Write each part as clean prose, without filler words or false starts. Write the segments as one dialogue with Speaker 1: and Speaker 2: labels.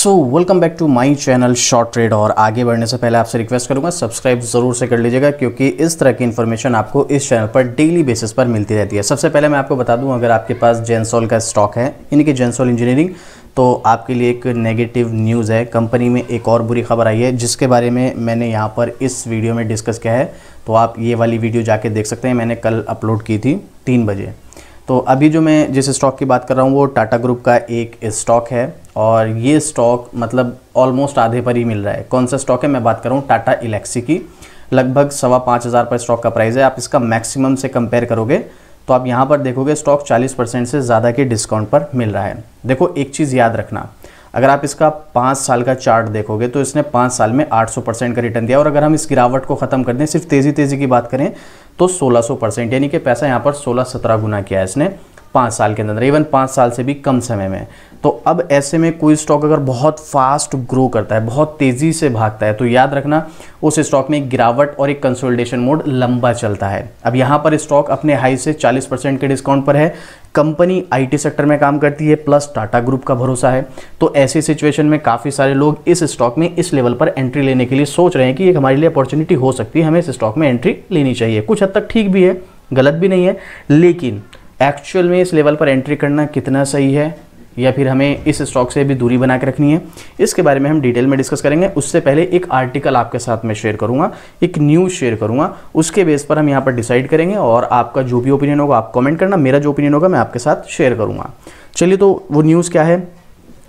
Speaker 1: Welcome back to my channel short trade. और आगे बढ़ने से पहले आपसे रिक्वेस्ट करूंगा सब्सक्राइब ज़रूर से कर लीजिएगा, क्योंकि इस तरह की इन्फॉर्मेशन आपको इस चैनल पर डेली बेसिस पर मिलती रहती है। सबसे पहले मैं आपको बता दूं, अगर आपके पास जेंसोल का स्टॉक है, यानी कि जेंसोल इंजीनियरिंग, तो आपके लिए एक नेगेटिव न्यूज़ है। कंपनी में एक और बुरी खबर आई है, जिसके बारे में मैंने यहाँ पर इस वीडियो में डिस्कस किया है। तो आप ये वाली वीडियो जाके देख सकते हैं, मैंने कल अपलोड की थी 3 बजे। तो अभी जो मैं जिस स्टॉक की बात कर रहा हूँ वो टाटा ग्रुप का एक स्टॉक है, और ये स्टॉक मतलब ऑलमोस्ट आधे पर ही मिल रहा है। कौन सा स्टॉक है? मैं बात कर रहा हूँ टाटा एलेक्सी की। लगभग 5,500 पर स्टॉक का प्राइस है। आप इसका मैक्सिमम से कंपेयर करोगे तो आप यहाँ पर देखोगे स्टॉक 40% से ज़्यादा के डिस्काउंट पर मिल रहा है। देखो, एक चीज़ याद रखना, अगर आप इसका 5 साल का चार्ट देखोगे तो इसने 5 साल में 800% का रिटर्न दिया। और अगर हम इस गिरावट को ख़त्म कर दें, सिर्फ तेज़ी की बात करें तो 1600%, यानी कि पैसा यहाँ पर 16-17 गुना किया है इसने 5 साल के अंदर, इवन 5 साल से भी कम समय में। तो अब ऐसे में कोई स्टॉक अगर बहुत फास्ट ग्रो करता है, बहुत तेज़ी से भागता है, तो याद रखना उस स्टॉक में एक गिरावट और एक कंसोलिडेशन मोड लंबा चलता है। अब यहाँ पर स्टॉक अपने हाई से 40% के डिस्काउंट पर है। कंपनी आईटी सेक्टर में काम करती है, प्लस टाटा ग्रुप का भरोसा है। तो ऐसी सिचुएशन में काफ़ी सारे लोग इस स्टॉक में इस लेवल पर एंट्री लेने के लिए सोच रहे हैं कि एक हमारे लिए अपॉर्चुनिटी हो सकती है, हमें इस स्टॉक में एंट्री लेनी चाहिए। कुछ हद तक ठीक भी है, गलत भी नहीं है, लेकिन एक्चुअल में इस लेवल पर एंट्री करना कितना सही है, या फिर हमें इस स्टॉक से भी दूरी बना के रखनी है, इसके बारे में हम डिटेल में डिस्कस करेंगे। उससे पहले एक आर्टिकल आपके साथ में शेयर करूंगा, एक न्यूज़ शेयर करूंगा, उसके बेस पर हम यहाँ पर डिसाइड करेंगे। और आपका जो भी ओपिनियन होगा आप कमेंट करना, मेरा जो ओपिनियन होगा मैं आपके साथ शेयर करूंगा। चलिए, तो वो न्यूज़ क्या है,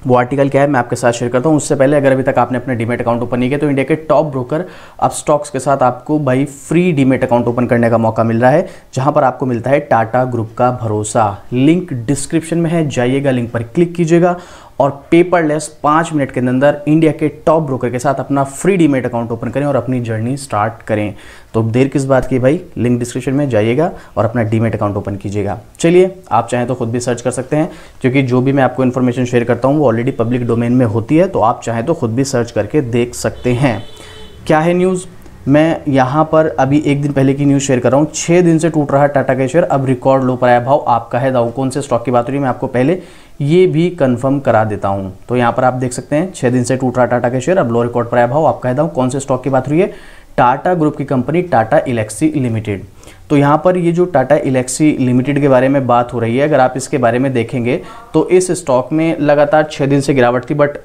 Speaker 1: वो आर्टिकल क्या है, मैं आपके साथ शेयर करता हूं। उससे पहले अगर अभी तक आपने अपने डीमेट अकाउंट ओपन नहीं किया तो इंडिया के टॉप ब्रोकर अब स्टॉक्स के साथ आपको भाई फ्री डीमेट अकाउंट ओपन करने का मौका मिल रहा है, जहां पर आपको मिलता है टाटा ग्रुप का भरोसा। लिंक डिस्क्रिप्शन में है, जाइएगा, लिंक पर क्लिक कीजिएगा और पेपरलेस 5 मिनट के अंदर इंडिया के टॉप ब्रोकर के साथ अपना फ्री डीमेट अकाउंट ओपन करें और अपनी जर्नी स्टार्ट करें। तो देर किस बात की भाई, लिंक डिस्क्रिप्शन में जाइएगा और अपना डीमेट अकाउंट ओपन कीजिएगा। चलिए, आप चाहें तो खुद भी सर्च कर सकते हैं, क्योंकि जो भी मैं आपको इन्फॉर्मेशन शेयर करता हूं वो ऑलरेडी पब्लिक डोमेन में होती है, तो आप चाहें तो खुद भी सर्च करके देख सकते हैं। क्या है न्यूज़? मैं यहाँ पर अभी एक दिन पहले की न्यूज़ शेयर कर रहा हूँ। 6 दिन से टूट रहा टाटा का शेयर, अब रिकॉर्ड लो पर आया। भाव आपका है दाऊ। कौन से स्टॉक की बात हो रही है मैं आपको पहले ये भी कंफर्म करा देता हूँ। तो यहाँ पर आप देख सकते हैं 6 दिन से टूट रहा टाटा का शेयर, अब लो रिकॉर्ड पर आया। भाव आपका है दाऊ। कौन से स्टॉक की बात हो रही है? टाटा ग्रुप की कंपनी टाटा एलेक्सी लिमिटेड। तो यहाँ पर ये जो टाटा एलेक्सी लिमिटेड के बारे में बात हो रही है, अगर आप इसके बारे में देखेंगे तो इस स्टॉक में लगातार 6 दिन से गिरावट थी, बट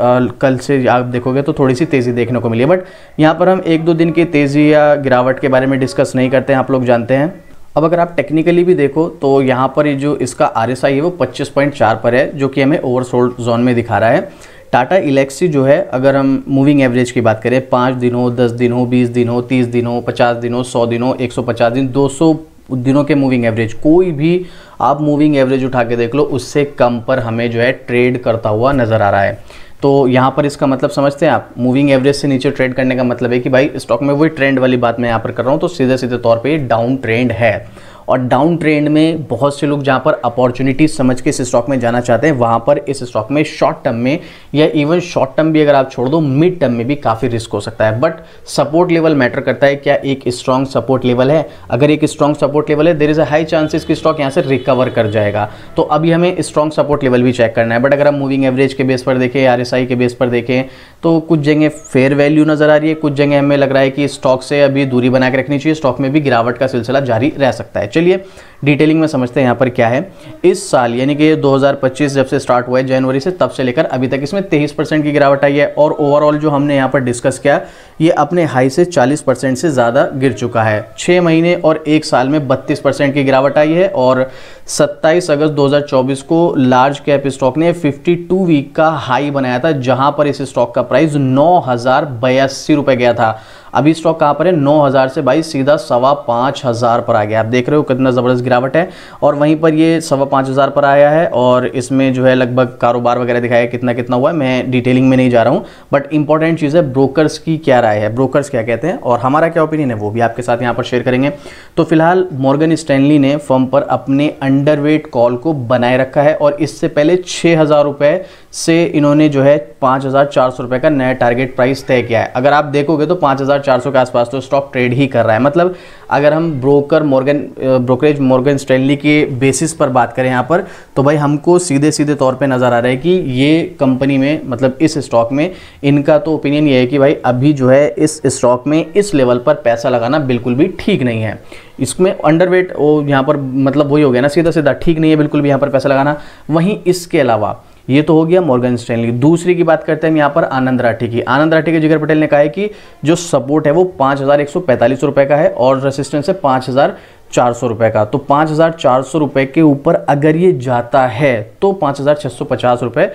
Speaker 1: कल से आप देखोगे तो थोड़ी सी तेज़ी देखने को मिली है। बट यहाँ पर हम 1-2 दिन की तेज़ी या गिरावट के बारे में डिस्कस नहीं करते हैं, आप लोग जानते हैं। अब अगर आप टेक्निकली भी देखो तो यहाँ पर ये जो इसका RSI है वो 25.4 पर है, जो कि हमें ओवरसोल्ड जोन में दिखा रहा है। टाटा एलेक्सी जो है, अगर हम मूविंग एवरेज की बात करें, 5 दिन हो, 10 दिन हो, 20 दिन हो, 30 दिन हो, 50 दिन हो, 100 दिन हो, 150 दिन, 200 दिनों के मूविंग एवरेज, कोई भी आप मूविंग एवरेज उठा के देख लो, उससे कम पर हमें जो है ट्रेड करता हुआ नज़र आ रहा है। तो यहाँ पर इसका मतलब समझते हैं आप, मूविंग एवरेज से नीचे ट्रेड करने का मतलब है कि भाई स्टॉक में वही ट्रेंड वाली बात मैं यहाँ पर कर रहा हूँ। तो सीधे तौर पे डाउन ट्रेंड है, और डाउन ट्रेंड में बहुत से लोग जहाँ पर अपॉर्चुनिटी समझ के इस स्टॉक में जाना चाहते हैं, वहाँ पर इस स्टॉक में शॉर्ट टर्म में, या इवन शॉर्ट टर्म भी अगर आप छोड़ दो, मिड टर्म में भी काफ़ी रिस्क हो सकता है। बट सपोर्ट लेवल मैटर करता है। क्या एक स्ट्रॉन्ग सपोर्ट लेवल है? अगर एक स्ट्रॉन्ग सपोर्ट लेवल है, there is a high chances कि स्टॉक यहाँ से रिकवर कर जाएगा। तो अभी हमें स्ट्रॉन्ग सपोर्ट लेवल भी चेक करना है। बट अगर हम मूविंग एवरेज के बेस पर देखें, RSI के बेस पर देखें, तो कुछ जगह फेयर वैल्यू नजर आ रही है, कुछ जगह हमें लग रहा है कि स्टॉक से अभी दूरी बना के रखनी चाहिए, स्टॉक में भी गिरावट का सिलसिला जारी रह सकता है। चलिए डिटेलिंग में समझते हैं यहाँ पर क्या है। इस साल यानी कि 2025 जब से स्टार्ट हुआ है जनवरी से, तब से लेकर अभी तक इसमें 23% की गिरावट आई है। और ओवरऑल जो हमने यहाँ पर डिस्कस किया, ये अपने हाई से 40% से ज़्यादा गिर चुका है। 6 महीने और 1 साल में 32% की गिरावट आई है। और 27 अगस्त 2024 को लार्ज कैप स्टॉक ने 52 वीक का हाई बनाया था, जहां पर इस स्टॉक का प्राइस 9,082 रुपये गया था। अभी स्टॉक कहां पर है? 9,000 से भाई सीधा 5,500 पर आ गया। आप देख रहे हो कितना ज़बरदस्त गिरावट है। और वहीं पर ये 5,500 पर आया है, और इसमें जो है लगभग कारोबार वगैरह दिखाया कितना हुआ है। मैं डिटेलिंग में नहीं जा रहा हूँ, बट इंपॉर्टेंट चीज़ है ब्रोकर्स की क्या राय है, ब्रोकर्स क्या कहते हैं और हमारा क्या ओपिनियन है, वो भी आपके साथ यहाँ पर शेयर करेंगे। तो फिलहाल मॉर्गन स्टैनली ने फर्म पर अपने अंडरवेट कॉल को बनाए रखा है, और इससे पहले 6,000 रुपये से इन्होंने जो है 5,400 रुपये का नया टारगेट प्राइस तय किया है। अगर आप देखोगे तो 5,400 के आसपास तो स्टॉक ट्रेड ही कर रहा है। मतलब अगर हम ब्रोकरेज मॉर्गन स्टैनली के बेसिस पर बात करें यहाँ पर, तो भाई हमको सीधे सीधे तौर पे नज़र आ रहा है कि ये कंपनी में, मतलब इस स्टॉक में, इनका तो ओपिनियन ये है कि भाई अभी जो है इस स्टॉक में इस लेवल पर पैसा लगाना बिल्कुल भी ठीक नहीं है। इसमें अंडरवेट वो यहाँ पर मतलब वही हो गया ना, सीधा सीधा ठीक नहीं है बिल्कुल भी यहाँ पर पैसा लगाना। वहीं इसके अलावा ये तो हो गया मॉर्गन स्टैनली। दूसरी की बात करते हैं हम यहाँ पर आनंद राठी की। आनंद राठी के जिगर पटेल ने कहा है कि जो सपोर्ट है वो 5,145 रुपये का है और रेसिस्टेंस है 5,400 रुपये का। तो 5,400 रुपये के ऊपर अगर ये जाता है तो 5,650 रुपये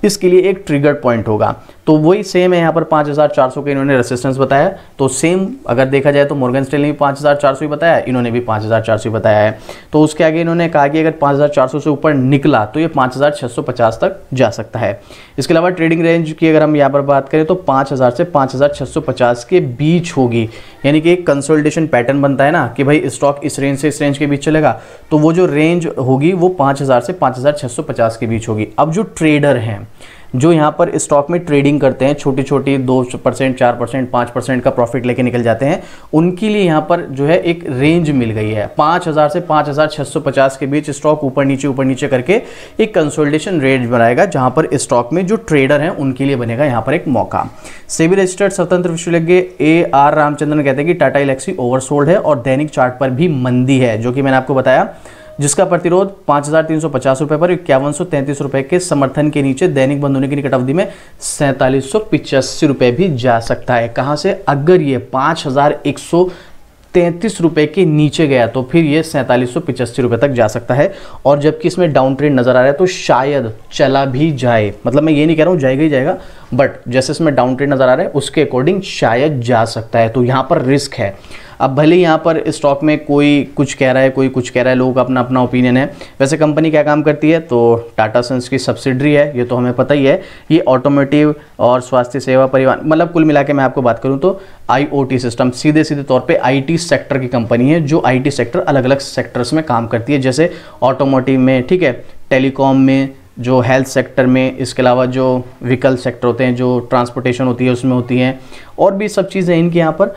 Speaker 1: इसके लिए एक ट्रिगर पॉइंट होगा। तो वही सेम है यहाँ पर 5,400 के इन्होंने रेसिस्टेंस बताया। तो सेम अगर देखा जाए तो मॉर्गन स्टैनली ने भी 5,400 ही बताया, इन्होंने भी 5,400 ही बताया है। तो उसके आगे इन्होंने कहा कि अगर 5,400 से ऊपर निकला तो ये 5,650 तक जा सकता है। इसके अलावा ट्रेडिंग रेंज की अगर हम यहाँ पर बात करें तो 5,000 से 5,650 के बीच होगी। यानी कि एक कंसोलिडेशन पैटर्न बनता है ना कि भाई स्टॉक इस रेंज से इस रेंज के बीच चलेगा, तो वो जो रेंज होगी वो 5,000 से 5,650 के बीच होगी। अब जो ट्रेडर हैं जो यहाँ पर स्टॉक में ट्रेडिंग करते हैं, छोटी छोटी 2%, 4%, 5% का प्रॉफिट लेके निकल जाते हैं, उनके लिए यहाँ पर जो है एक रेंज मिल गई है। 5,000 से 5,650 के बीच स्टॉक ऊपर नीचे करके एक कंसोलिडेशन रेंज बनाएगा, जहाँ पर स्टॉक में जो ट्रेडर हैं उनके लिए बनेगा यहाँ पर एक मौका। सेबी रजिस्टर्ड स्वतंत्र विशेषज्ञ AR रामचंद्रन कहते हैं कि टाटा एल्क्सी ओवरसोल्ड है और दैनिक चार्ट पर भी मंदी है, जो कि मैंने आपको बताया, जिसका प्रतिरोध 5,350 रुपये पर 5,133 रुपये के समर्थन के नीचे दैनिक बंद होने की निकट अवधि में 4,785 रुपये भी जा सकता है। कहाँ से? अगर ये 5,133 रुपये के नीचे गया तो फिर ये 4,785 रुपये तक जा सकता है। और जबकि इसमें डाउन ट्रेंड नजर आ रहा है तो शायद चला भी जाए, मतलब मैं ये नहीं कह रहा हूँ जाएगा ही जाएगा, बट जैसे इसमें डाउन ट्रेंड नजर आ रहा है उसके अकॉर्डिंग शायद जा सकता है। तो यहाँ पर रिस्क है। अब भले यहाँ पर स्टॉक में कोई कुछ कह रहा है, कोई कुछ कह रहा है, लोगों का अपना अपना ओपिनियन है। वैसे कंपनी क्या काम करती है? तो टाटा सन्स की सब्सिडरी है, ये तो हमें पता ही है। ये ऑटोमोटिव और स्वास्थ्य सेवा परिवहन, मतलब कुल मिला के मैं आपको बात करूँ तो IoT सिस्टम, सीधे सीधे तौर पे IT सेक्टर की कंपनी है, जो IT सेक्टर अलग अलग सेक्टर्स में काम करती है, जैसे ऑटोमोटिव में, ठीक है, टेलीकॉम में, जो हेल्थ सेक्टर में, इसके अलावा जो व्हीकल सेक्टर होते हैं, जो ट्रांसपोर्टेशन होती है उसमें होती हैं, और भी सब चीज़ें इनके यहाँ पर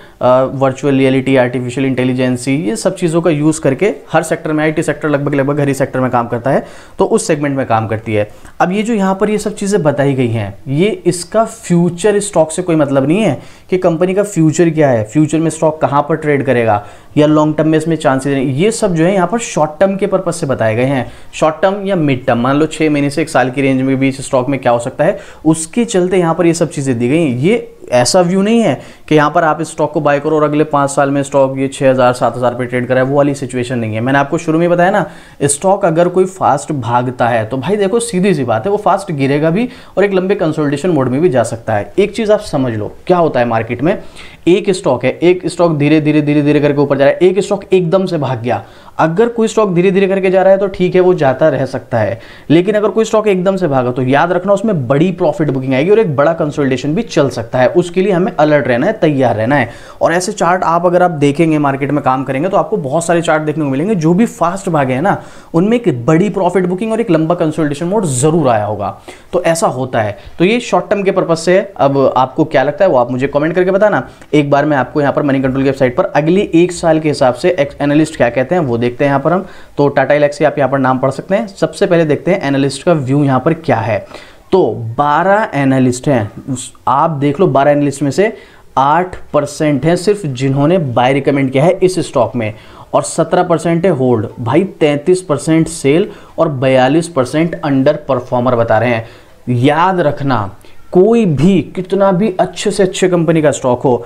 Speaker 1: वर्चुअल रियलिटी, आर्टिफिशियल इंटेलिजेंसी, ये सब चीज़ों का यूज़ करके हर सेक्टर में, IT सेक्टर लगभग हर ही सेक्टर में काम करता है, तो उस सेगमेंट में काम करती है। अब ये जो यहाँ पर ये सब चीज़ें बताई गई हैं, ये इसका फ्यूचर स्टॉक से कोई मतलब नहीं है कि कंपनी का फ्यूचर क्या है, फ्यूचर में स्टॉक कहाँ पर ट्रेड करेगा या लॉन्ग टर्म में इसमें चांसेस नहीं। ये सब जो है यहाँ पर शॉर्ट टर्म के पर्पज से बताए गए हैं, शॉर्ट टर्म या मिड टर्म, मान लो 6 महीने से 1 साल की रेंज में बीच स्टॉक में क्या हो सकता है, उसके चलते यहाँ पर ये सब चीज़ें दी गई। ये ऐसा व्यू नहीं है कि यहाँ पर आप इस स्टॉक को बाय करो और अगले 5 साल में स्टॉक ये 6,000 7,000 पे ट्रेड कराए, वो वाली सिचुएशन नहीं है। मैंने आपको शुरू में बताया ना, स्टॉक अगर कोई फास्ट भागता है तो भाई देखो सीधी सी बात है, वो फास्ट गिरेगा भी और एक लंबे कंसोलिडेशन मोड में भी जा सकता है। एक चीज़ आप समझ लो, क्या होता है मार्केट में, एक स्टॉक है, एक स्टॉक धीरे धीरे करके ऊपर जा रहा है, एक स्टॉक एकदम से भाग गया। अगर कोई स्टॉक धीरे धीरे करके जा रहा है तो ठीक है, वो जाता रह सकता है, लेकिन अगर कोई स्टॉक एकदम से भागा तो याद रखना उसमें बड़ी प्रॉफिट बुकिंग आएगी और एक बड़ा कंसोलिडेशन भी चल सकता है। उसके लिए हमें अलर्ट रहना है, तैयार रहना है। और ऐसे चार्ट आप अगर आप देखेंगे, मार्केट में काम करेंगे तो आपको बहुत सारे चार्ट देखने को मिलेंगे, जो भी फास्ट भागे हैं ना, उनमें एक बड़ी प्रॉफिट बुकिंग और एक लंबा कंसोलिडेशन मोड जरूर आया होगा। तो ऐसा होता है। तो ये शॉर्ट टर्म के पर्पज से है। अब आपको क्या लगता है वो आप मुझे कमेंट करके बताना। एक बार मैं आपको यहाँ पर मनी कंट्रोल की वेबसाइट पर अगले 1 साल के हिसाब से एनालिस्ट क्या कहते हैं वो देखते हैं। यहाँ पर हम तो टाटा एल्क्सी आप यहाँ पर नाम पढ़ सकते हैं। सबसे पहले देखते हैं एनालिस्ट का व्यू यहाँ पर क्या है। तो 12 एनालिस्ट हैं, आप देख लो 12 एनालिस्ट में से 8% हैं सिर्फ जिन्होंने बाय रिकमेंड किया है इस स्टॉक में, और 17% है होल्ड। भाई 33% सेल और 42% अंडर परफॉर्मर बता रहे हैं। याद रखना, कोई भी कितना भी अच्छे से अच्छे कंपनी का स्टॉक हो,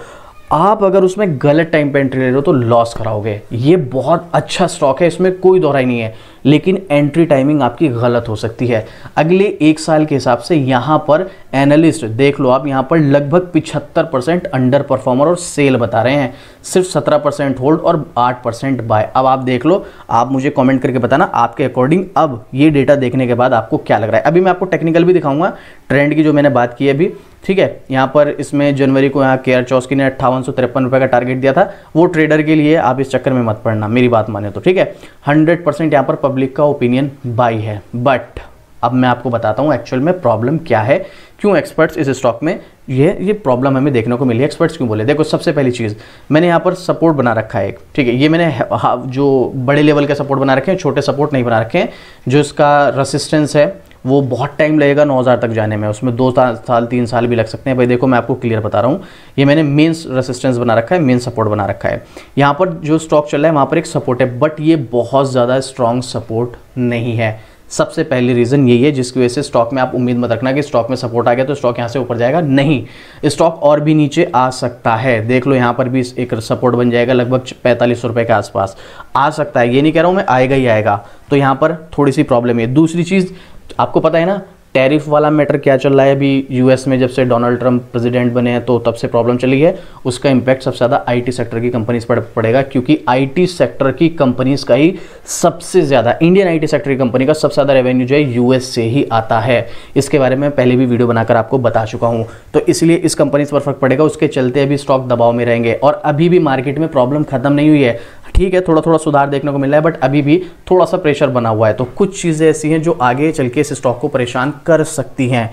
Speaker 1: आप अगर उसमें गलत टाइम पे एंट्री ले रहे हो तो लॉस कराओगे। ये बहुत अच्छा स्टॉक है, इसमें कोई दोहराई नहीं है, लेकिन एंट्री टाइमिंग आपकी गलत हो सकती है। अगले 1 साल के हिसाब से यहाँ पर एनालिस्ट देख लो आप, यहाँ पर लगभग 75% अंडर परफॉर्मर और सेल बता रहे हैं, सिर्फ 17% होल्ड और 8% बाय। अब आप देख लो, आप मुझे कमेंट करके बताना आपके अकॉर्डिंग अब ये डेटा देखने के बाद आपको क्या लग रहा है। अभी मैं आपको टेक्निकल भी दिखाऊंगा, ट्रेंड की जो मैंने बात की है अभी, ठीक है। यहाँ पर इसमें जनवरी को यहाँ केआर चौस्की ने 5853 रुपये का टारगेट दिया था। वो ट्रेडर के लिए, आप इस चक्कर में मत पड़ना, मेरी बात माने तो, ठीक है। 100% यहाँ पर पब्लिक का ओपिनियन बाई है, बट अब मैं आपको बताता हूँ एक्चुअल में प्रॉब्लम क्या है, क्यों एक्सपर्ट्स इस स्टॉक में ये प्रॉब्लम हमें देखने को मिली है, एक्सपर्ट्स क्यों बोले। देखो सबसे पहली चीज़, मैंने यहाँ पर सपोर्ट बना रखा है एक, ठीक है, ये मैंने जो बड़े लेवल के सपोर्ट बना रखे हैं, छोटे सपोर्ट नहीं बना रखे हैं। जो इसका रेसिस्टेंस है वो बहुत टाइम लगेगा 9000 तक जाने में, उसमें 2 साल 3 साल भी लग सकते हैं भाई। देखो मैं आपको क्लियर बता रहा हूँ, ये मैंने मेन रेसिस्टेंस बना रखा है, मेन सपोर्ट बना रखा है। यहाँ पर जो स्टॉक चल रहा है वहाँ पर एक सपोर्ट है, बट ये बहुत ज़्यादा स्ट्रॉन्ग सपोर्ट नहीं है। सबसे पहली रीज़न यही है जिसकी वजह से स्टॉक में आप उम्मीद मत रखना कि स्टॉक में सपोर्ट आ गया तो स्टॉक यहाँ से ऊपर जाएगा, नहीं, स्टॉक और भी नीचे आ सकता है। देख लो यहाँ पर भी एक सपोर्ट बन जाएगा लगभग 45 रुपये के आसपास आ सकता है, ये नहीं कह रहा हूँ मैं आएगा ही आएगा। तो यहाँ पर थोड़ी सी प्रॉब्लम है। दूसरी चीज़ आपको पता है ना, टैरिफ वाला मैटर क्या चल रहा है अभी यूएस में, जब से डोनाल्ड ट्रंप प्रेसिडेंट बने हैं तो तब से प्रॉब्लम चली है। उसका इंपैक्ट सबसे ज़्यादा आईटी सेक्टर की कंपनीज पर पड़ेगा, क्योंकि आईटी सेक्टर की कंपनीज का ही सबसे ज़्यादा, इंडियन आईटी सेक्टर की कंपनी का सबसे ज़्यादा रेवेन्यू जो है यूएस से ही आता है। इसके बारे में पहले भी वीडियो बनाकर आपको बता चुका हूँ, तो इसलिए इस कंपनीज पर फर्क पड़ेगा। उसके चलते अभी स्टॉक दबाव में रहेंगे और अभी भी मार्केट में प्रॉब्लम खत्म नहीं हुई है, ठीक है, थोड़ा थोड़ा सुधार देखने को मिल रहा है, बट अभी भी थोड़ा सा प्रेशर बना हुआ है। तो कुछ चीज़ें ऐसी हैं जो आगे चल के इस स्टॉक को परेशान कर सकती हैं।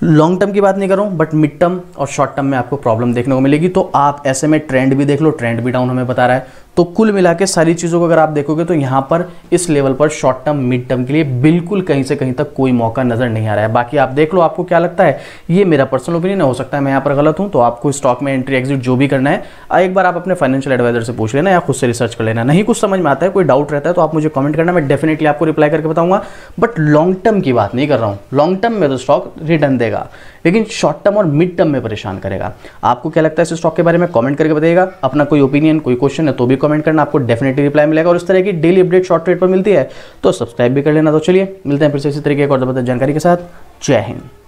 Speaker 1: लॉन्ग टर्म की बात नहीं कर रहा हूँ, बट मिड टर्म और शॉर्ट टर्म में आपको प्रॉब्लम देखने को मिलेगी। तो आप ऐसे में ट्रेंड भी देख लो, ट्रेंड भी डाउन हमें बता रहा है। तो कुल मिला के सारी चीज़ों को अगर आप देखोगे तो यहाँ पर इस लेवल पर शॉर्ट टर्म मिड टर्म के लिए बिल्कुल कहीं से कहीं तक कोई मौका नज़र नहीं आ रहा है। बाकी आप देख लो आपको क्या लगता है, ये मेरा पर्सनल ओपिनियन हो सकता है मैं यहाँ पर गलत हूँ। तो आपको स्टॉक में एंट्री एग्जिट जो भी करना है एक बार आप अपने फाइनेंशियल एडवाइजर से पूछ लेना या खुद से रिसर्च कर लेना। नहीं कुछ समझ में आता है, कोई डाउट रहता है तो आप मुझे कमेंट करना, मैं डेफिनेटली आपको रिप्लाई करके बताऊंगा। बट लॉन्ग टर्म की बात नहीं कर रहा हूँ, लॉन्ग टर्म में तो स्टॉक रिटर्न देगा, लेकिन शॉर्ट टर्म और मिड टर्म में परेशान करेगा। आपको क्या लगता है इस स्टॉक के बारे में कमेंट करके बताइएगा। अपना कोई ओपिनियन कोई क्वेश्चन है तो भी कमेंट करना, आपको डेफिनेटली रिप्लाई मिलेगा। और इस तरह की डेली अपडेट शॉर्ट ट्रेड पर मिलती है तो सब्सक्राइब भी कर लेना। तो चलिए मिलते हैं फिर से इसी तरीके की और जबरदस्त जानकारी के साथ। जय हिंद।